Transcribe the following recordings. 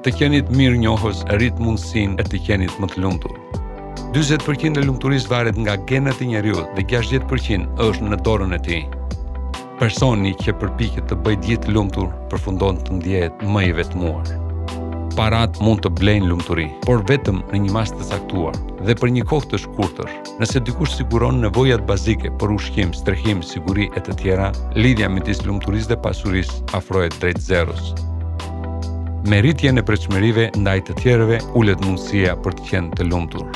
Të qenit mirë njohës rrit mundësinë e të qenit më të lumtur. 40% e lumturisë varet nga genat e njeriut dhe 60% është në dorën e tij. Personi që përpiqet të bëjë jetë lumtur përfundon të ndjehet më i vetmuar. Parat mund të blejnë lumturi, por vetëm në një mas të caktuar dhe për një kohë të shkurtër. Nëse dikush siguron nevojat bazike për ushqim, strehim, siguri e të tjera, lidhja midis lumturisë dhe pasurisë afrohet drejt zeros. Me rritjen e pritshmërive ndaj të tjerëve ulet mundësia për të qenë të lumtur.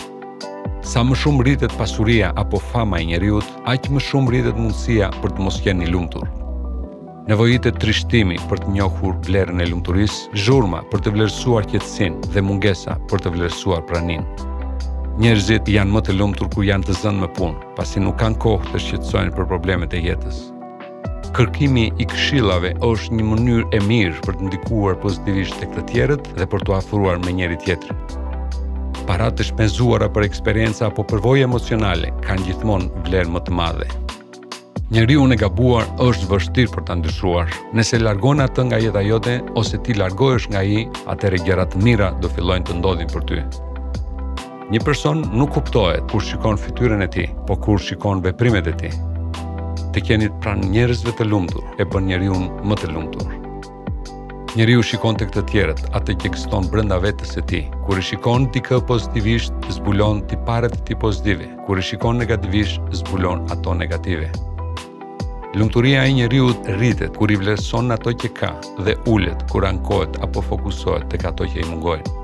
Sa më shumë rritet pasuria apo fama e njeriut, aq më shumë rritet mundësia për të mos qenë i lumtur. Nevojitet trishtimi për të njohur vlerën e lumturisë, zhurma për të vlerësuar qetësinë dhe mungesa për të vlerësuar praninë. Njerëzit janë më të lumtur kur janë të zënë me punë, pasi nuk kanë kohë të shqetësohen për problemet e jetës. Kërkimi i këshillave është një mënyrë e mirë për të ndikuar pozitivisht tek të tjerët dhe për t'u afruar me njëri tjetrin. Parat të shpenzuara për eksperjenca apo përvojë emocionale kanë gjithmonë vlerë më të madhe. Njeriu e gabuar është vështirë për ta ndryshuar. Nëse largon atë nga jeta jote ose ti largohesh nga ai, atëherë gjëra të mira do fillojnë të ndodhin për ty. Një person nuk kuptohet kur shikon fytyrën e tij, por kur shikon veprimet e tij. Të qenit pranë njerëzve të lumtur e bën njeriu më të lumtur. Njeriu shikon tek të tjerët atë që ekziston brenda vetes së tij. Kur i shikon dikë pozitivisht, zbulon tiparet e tij pozitive. Kur i shikon negativisht, zbulon ato negative. Lumturia e njeriu rritet kur i vlerëson ato që ka dhe ulet kur ankohet apo fokusohet tek ato që i mungojnë.